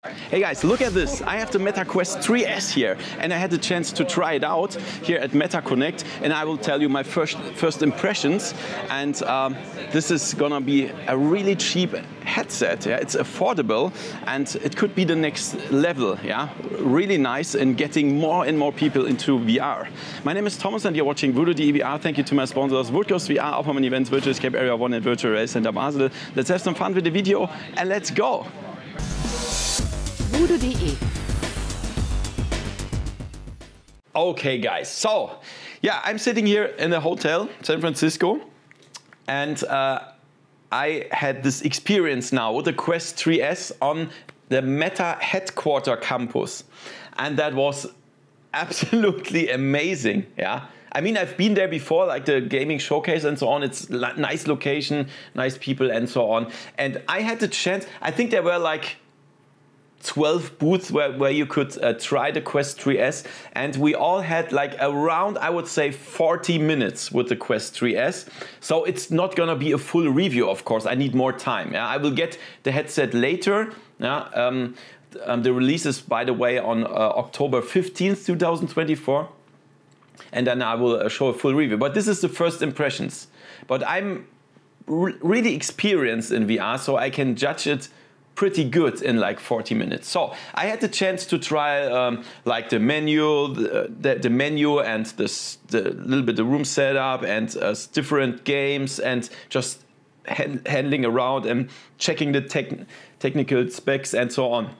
Hey guys, look at this. I have the Meta Quest 3S here and I had the chance to try it out here at Meta Connect, and I will tell you my first impressions. And this is gonna be a really cheap headset. Yeah? It's affordable and it could be the next level. Yeah, really nice in getting more and more people into VR. My name is Thomas and you're watching VoodooDE VR. Thank you to my sponsors Woodghost VR, Aufmann Events, Virtual Escape Area 1 and Virtual Race Center Basel. Let's have some fun with the video and let's go. VoodooDE. Okay guys, so yeah, I'm sitting here in a hotel, San Francisco, and I had this experience now with the Quest 3S on the Meta headquarter campus, and that was absolutely amazing. Yeah, I mean, I've been there before, like the gaming showcase and so on. It's nice location, nice people and so on, and I had the chance. I think there were like 12 booths where you could try the Quest 3S, and we all had like around, I would say, 40 minutes with the Quest 3S. So it's not gonna be a full review, of course. I need more time. Yeah? I will get the headset later. Yeah? The release is, by the way, on October 15th, 2024. And then I will show a full review. But this is the first impressions. But I'm really experienced in VR, so I can judge it pretty good in like 40 minutes. So I had the chance to try like the menu, the menu and the little bit of room setup and different games and just handling around and checking the technical specs and so on.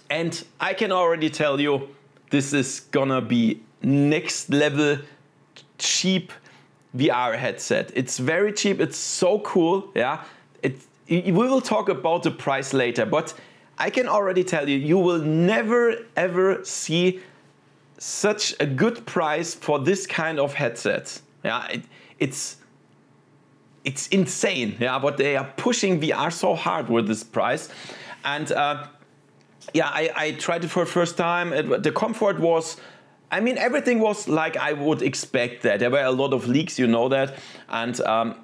And I can already tell you this is gonna be next level cheap VR headset. It's very cheap. It's so cool. Yeah. We will talk about the price later, but I can already tell you, you will never ever see such a good price for this kind of headset. Yeah, it's insane. Yeah, but they are pushing VR so hard with this price, and yeah, I tried it for the first time. The comfort was, I mean, everything was like I would expect that. There were a lot of leaks, you know that. And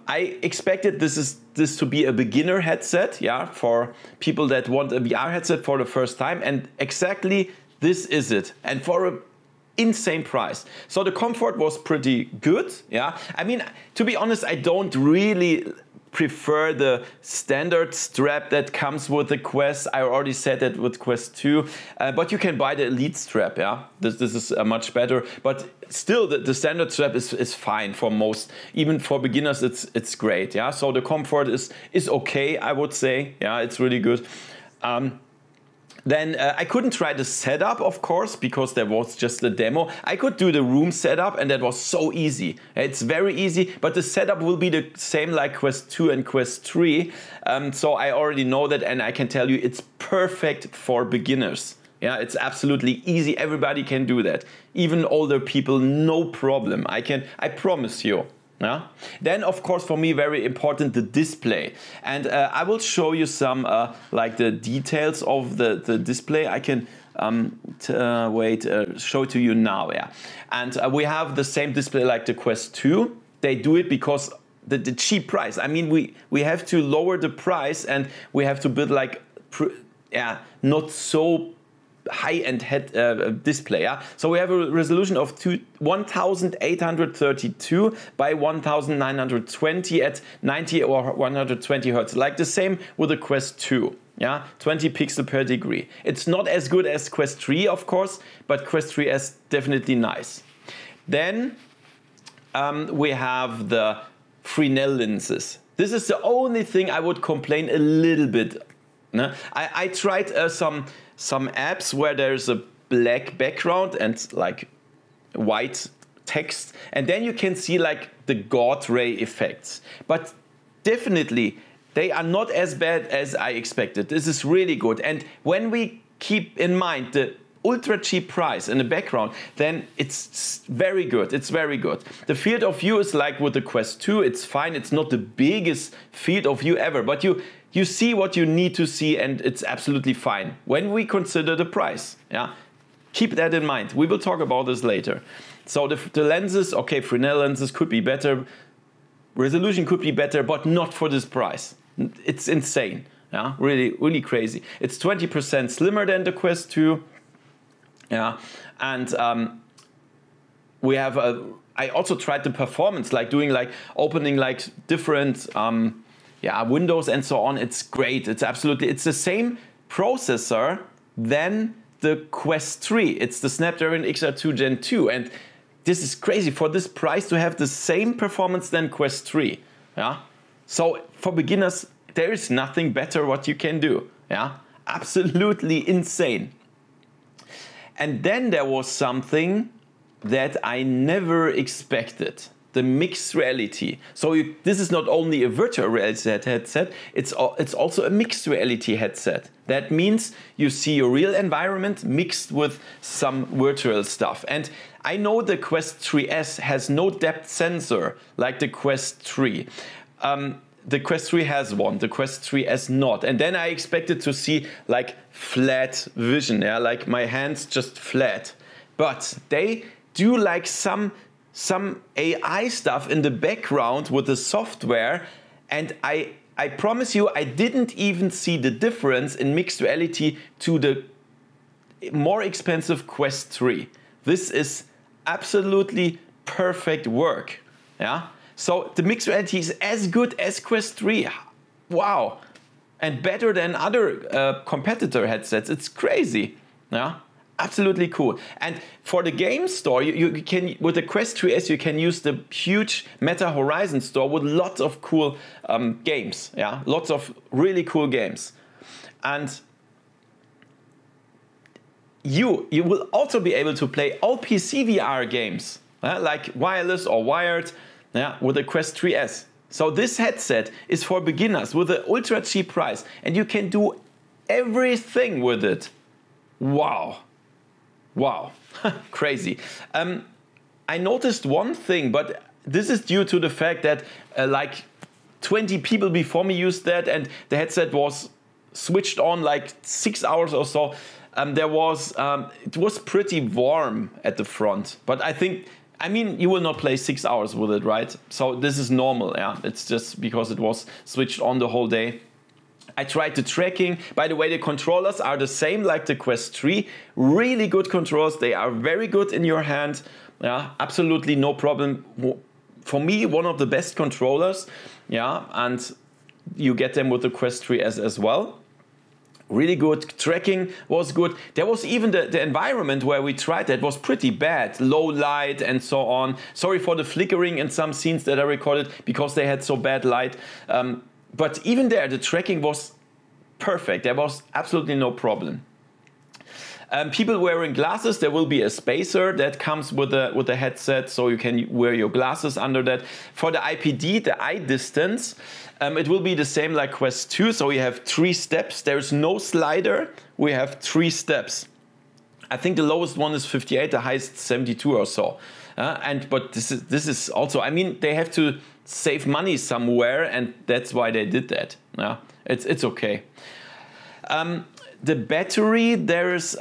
I expected this to be a beginner headset, yeah, for people that want a VR headset for the first time. And exactly this is it. And for an insane price. So the comfort was pretty good, yeah. I mean, to be honest, I don't really prefer the standard strap that comes with the Quest. I already said that with Quest 2, but you can buy the Elite strap, yeah? This is much better, but still the standard strap is fine for most. Even for beginners, it's great, yeah? So the comfort is okay, I would say, yeah, it's really good. Then I couldn't try the setup, of course, because there was just a demo. I could do the room setup and that was so easy. It's very easy, but the setup will be the same like Quest 2 and Quest 3. So I already know that, and I can tell you it's perfect for beginners. Yeah, it's absolutely easy. Everybody can do that. Even older people, no problem. I promise you. Yeah. Then, of course, for me, very important, the display. And I will show you some like the details of the display. I can show to you now. Yeah. And we have the same display like the Quest 2. They do it because the cheap price. I mean, we have to lower the price and we have to build like not so high-end head display. Yeah? So we have a resolution of 1832 by 1920 at 90 or 120 Hertz, like the same with the Quest 2. Yeah, 20 pixels per degree. It's not as good as Quest 3, of course, but Quest 3S definitely nice. Then we have the Fresnel lenses. This is the only thing I would complain a little bit. No? I tried some apps where there's a black background and like white text, and then you can see like the God ray effects. But definitely they are not as bad as I expected. This is really good. And when we keep in mind the ultra cheap price in the background, then it's very good. It's very good. The field of view is like with the Quest 2. It's fine. It's not the biggest field of view ever, but you see what you need to see, and it's absolutely fine when we consider the price. Yeah, keep that in mind. We will talk about this later. So the lenses, okay, Fresnel lenses could be better, resolution could be better, but not for this price. It's insane. Yeah, really, really crazy. It's 20% slimmer than the Quest 2. Yeah, and we have I also tried the performance, like doing like opening like different windows and so on. It's great. It's the same processor than the Quest 3. It's the Snapdragon XR2 Gen 2, and this is crazy for this price to have the same performance than Quest 3. Yeah, so for beginners, there is nothing better what you can do. Yeah, absolutely insane. And then there was something that I never expected. The mixed reality. So this is not only a virtual reality headset, it's also a mixed reality headset. That means you see your real environment mixed with some virtual stuff. And I know the Quest 3S has no depth sensor like the Quest 3. The Quest 3 has one, the Quest 3S not. And then I expected to see like flat vision, yeah, like my hands just flat. But they do like some AI stuff in the background with the software, and I promise you I didn't even see the difference in mixed reality to the more expensive Quest 3. This is absolutely perfect work. Yeah. So the mixed reality is as good as Quest 3. Wow. And better than other competitor headsets. It's crazy. Yeah. Absolutely cool. And for the game store, you can, with the Quest 3S, you can use the huge Meta Horizon store with lots of cool games. Yeah, lots of really cool games. And you will also be able to play all PC VR games, like wireless or wired, with the Quest 3S. So this headset is for beginners with an ultra cheap price, and you can do everything with it. Wow. Wow, crazy. I noticed one thing, but this is due to the fact that like 20 people before me used that, and the headset was switched on like 6 hours or so. It was pretty warm at the front, but I mean, you will not play 6 hours with it, right? So this is normal, yeah. It's just because it was switched on the whole day. I tried the tracking. By the way, the controllers are the same like the Quest 3. Really good controls. They are very good in your hand. Yeah, absolutely no problem. For me, one of the best controllers. Yeah, and you get them with the Quest 3S as well. Really good. Tracking was good. There was even the environment where we tried that was pretty bad. Low light and so on. Sorry for the flickering in some scenes that I recorded because they had so bad light. But even there, the tracking was perfect. There was absolutely no problem. People wearing glasses, there will be a spacer that comes with the headset, so you can wear your glasses under that. For the IPD, the eye distance, it will be the same like Quest 2, so we have 3 steps. There's no slider, we have 3 steps. I think the lowest one is 58, the highest 72 or so. But this is also, I mean, they have to save money somewhere, and that's why they did that. Yeah, it's okay. The battery, there's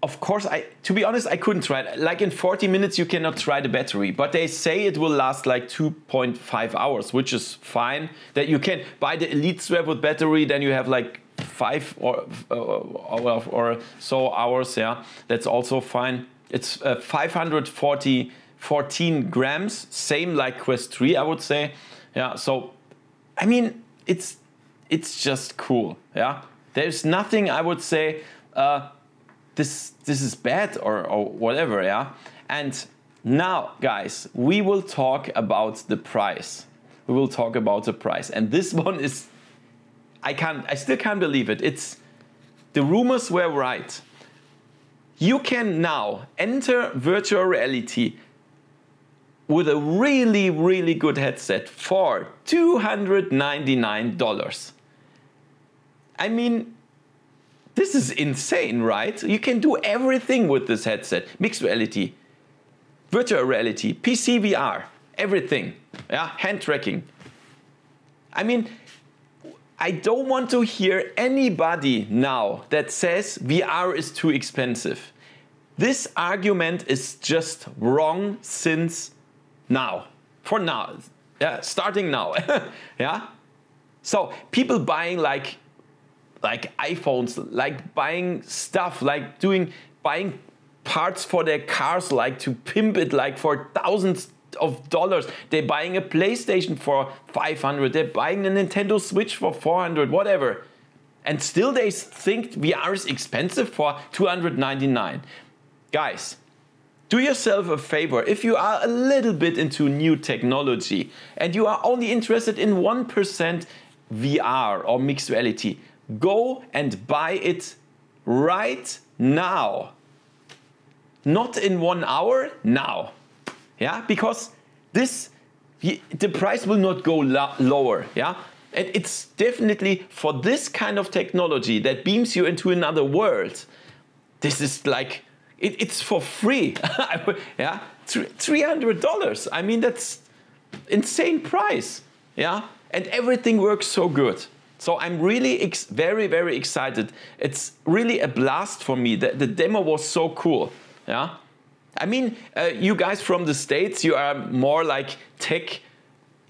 of course, to be honest, I couldn't try it. Like in 40 minutes you cannot try the battery, but they say it will last like 2.5 hours, which is fine. That you can buy the Elite strap with battery, then you have like 5 or so hours. Yeah, that's also fine. It's 514 grams, same like Quest 3, I would say. Yeah, so I mean, it's just cool. Yeah, there's nothing I would say this is bad or whatever. Yeah, and now, guys, we will talk about the price. We will talk about the price, and this one is I still can't believe it. The rumors were right. You can now enter virtual reality with a really, really good headset for $299. I mean, this is insane, right? You can do everything with this headset. Mixed reality, virtual reality, PC VR, everything. Yeah, hand tracking. I mean, I don't want to hear anybody now that says VR is too expensive. This argument is just wrong since now. For now. Yeah, starting now. Yeah? So people buying like iPhones, like buying stuff, like buying parts for their cars, like to pimp it, like for thousands of dollars. They're buying a PlayStation for 500. They're buying a Nintendo Switch for 400, whatever. And still they think VR is expensive for 299. Guys, do yourself a favor. If you are a little bit into new technology and you are only interested in 1% VR or mixed reality, go and buy it right now. Not in 1 hour, now. Yeah, because the price will not go lower. Yeah, and it's definitely for this kind of technology that beams you into another world. This is like it's for free. Yeah, $300. I mean, that's insane price. Yeah, and everything works so good. So I'm really very, very excited. It's really a blast for me. The demo was so cool. Yeah, I mean, you guys from the States, you are more like tech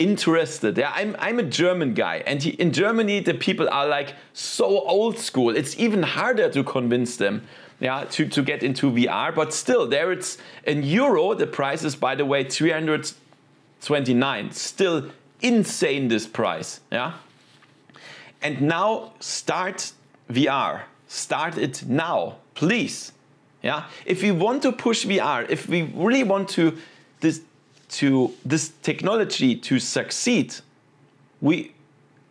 interested. Yeah, I'm a German guy, and in Germany the people are like so old school. It's even harder to convince them, yeah, to get into VR. But still, there it's in euro. The price is, by the way, 329. Still insane, this price. Yeah, and now start VR. Start it now, please. Yeah, if we want to push VR, if we really want this technology to succeed, we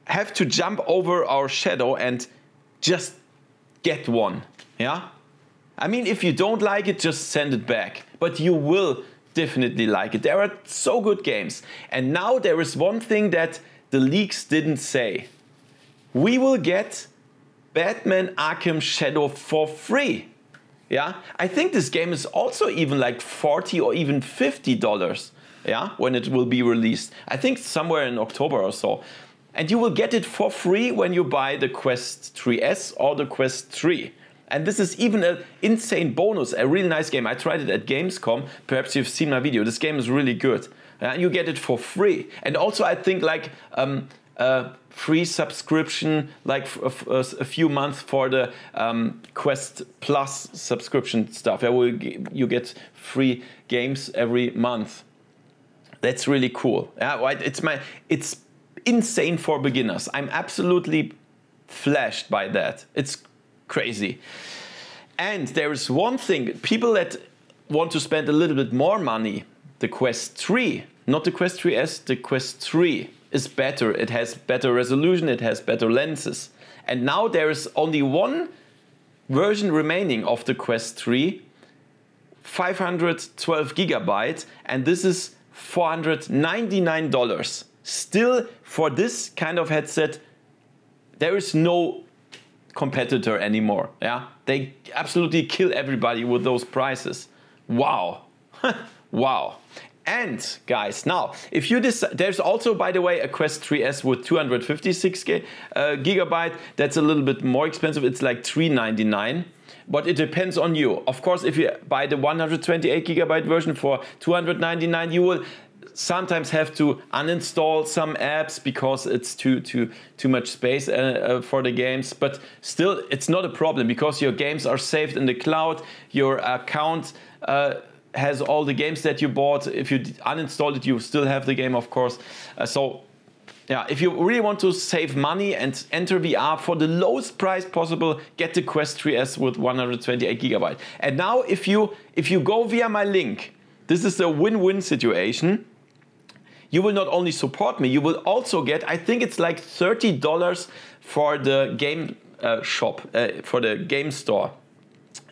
have to jump over our shadow and just get one. Yeah, I mean, if you don't like it, just send it back. But you will definitely like it. There are so good games. And now there is one thing that the leaks didn't say. We will get Batman Arkham Shadow for free. Yeah, I think this game is also even like $40 or even $50. Yeah, when it will be released. I think somewhere in October or so. And you will get it for free when you buy the Quest 3S or the Quest 3. And this is even an insane bonus, a really nice game. I tried it at Gamescom. Perhaps you've seen my video. This game is really good. You get it for free. And also I think like free subscription, like a few months for the Quest Plus subscription stuff. You get free games every month. That's really cool. Yeah, right. It's insane for beginners. I'm absolutely flashed by that. It's crazy. And there is one thing, people that want to spend a little bit more money, the Quest 3, not the Quest 3S, the Quest 3 is better. It has better resolution, it has better lenses. And now there is only one version remaining of the Quest 3, 512 gigabytes, and this is $499. Still, for this kind of headset, there is no competitor anymore. Yeah, they absolutely kill everybody with those prices. Wow. Wow. And guys, now if you decide, there's also, by the way, a Quest 3S with 256 gigabyte. That's a little bit more expensive. It's like $399, but it depends on you. Of course, if you buy the 128 gigabyte version for $299, you will sometimes have to uninstall some apps because it's too much space for the games. But still, it's not a problem because your games are saved in the cloud. Your account has all the games that you bought. If you uninstall it, you still have the game, of course. So yeah, if you really want to save money and enter VR for the lowest price possible, get the Quest 3S with 128 gigabyte. And now if you go via my link, this is a win-win situation. You will not only support me, you will also get, I think it's like $30 for the game shop, for the game store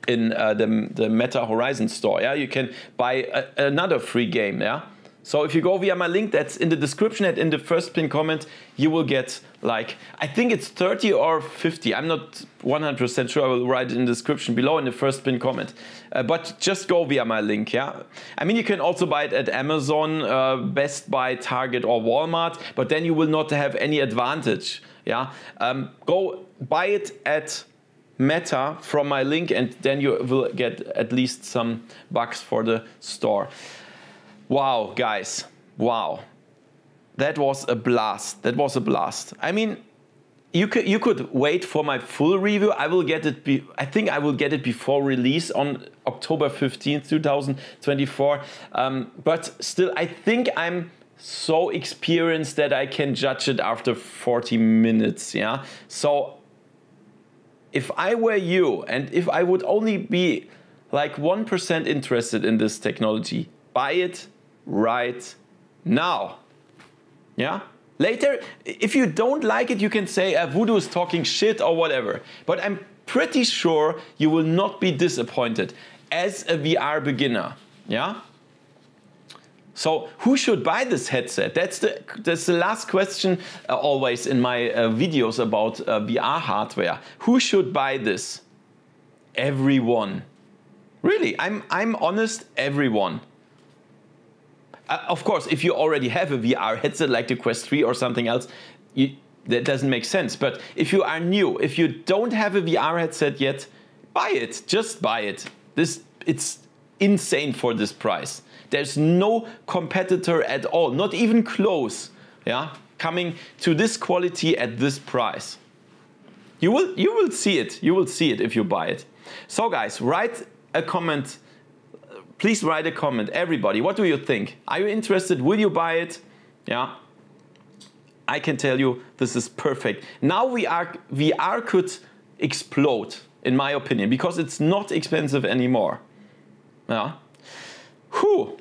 in the Meta Horizon store. Yeah, you can buy another free game. Yeah, so if you go via my link that's in the description and in the first pinned comment, you will get like, I think it's 30 or 50. I'm not 100% sure. I will write it in the description below in the first pinned comment. But just go via my link. Yeah, I mean, you can also buy it at Amazon, Best Buy, Target or Walmart, but then you will not have any advantage. Yeah, go buy it at Meta from my link, and then you will get at least some bucks for the store. Wow, guys, wow. that was a blast. That was a blast. I mean, you could wait for my full review. I will get it. I think I will get it before release on October 15th, 2024. But still, I think I'm so experienced that I can judge it after 40 minutes. Yeah. So if I were you, and if I would only be like 1% interested in this technology, buy it right now. Yeah. Later, if you don't like it, you can say Voodoo is talking shit or whatever. But I'm pretty sure you will not be disappointed as a VR beginner. Yeah. So who should buy this headset? That's the last question always in my videos about VR hardware. Who should buy this? Everyone. Really, I'm honest, everyone. Of course, if you already have a VR headset like the Quest 3 or something else, that doesn't make sense. But if you are new, if you don't have a VR headset yet, buy it. Just buy it. It's insane for this price. There's no competitor at all, not even close, yeah, coming to this quality at this price. You will see it. You will see it if you buy it. So guys, write a comment. Please write a comment, everybody. What do you think? Are you interested? Will you buy it? Yeah. I can tell you this is perfect. Now VR could explode, in my opinion, because it's not expensive anymore. Yeah. Whew.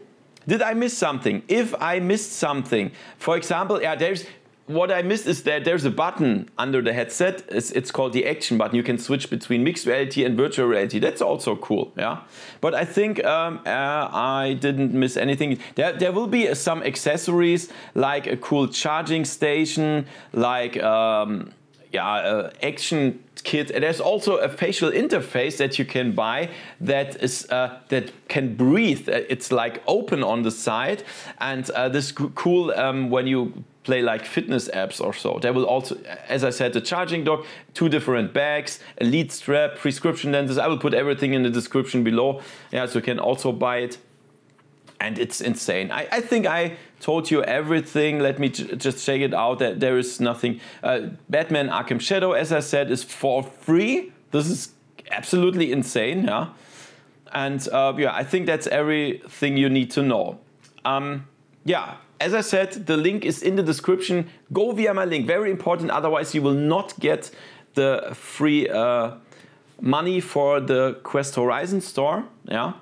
Did I miss something? If I missed something, for example, yeah, what I missed is that there's a button under the headset. It's called the action button. You can switch between mixed reality and virtual reality. That's also cool, yeah. But I think I didn't miss anything. There will be some accessories like a cool charging station, like action kit. And there's also a facial interface that you can buy that is that can breathe. It's like open on the side, and this cool when you play like fitness apps or so. There will also, as I said, the charging dock, 2 different bags, a lead strap, prescription lenses. I will put everything in the description below. Yeah, so you can also buy it. And it's insane. I think I told you everything. Let me just check it out. That there is nothing. Batman Arkham Shadow, as I said, is for free. This is absolutely insane. Yeah, and yeah, I think that's everything you need to know. Yeah, as I said, the link is in the description. Go via my link. Very important. Otherwise, you will not get the free money for the Quest Horizon store. Yeah.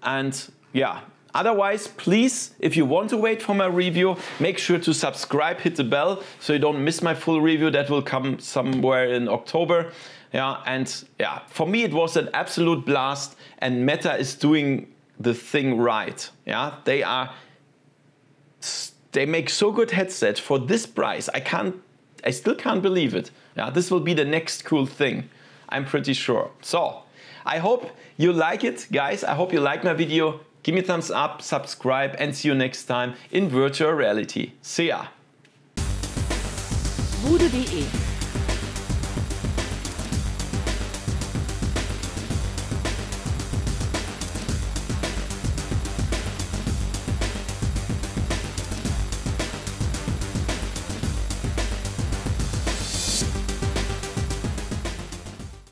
And yeah, otherwise, please, if you want to wait for my review, make sure to subscribe, hit the bell, so you don't miss my full review. That will come somewhere in October. Yeah, and yeah, for me, it was an absolute blast, and Meta is doing the thing right. Yeah, they make so good headsets for this price. I still can't believe it. Yeah, this will be the next cool thing. I'm pretty sure. So I hope you like it, guys. I hope you like my video. Give me a thumbs up, subscribe, and see you next time in virtual reality. See ya. VoodooDE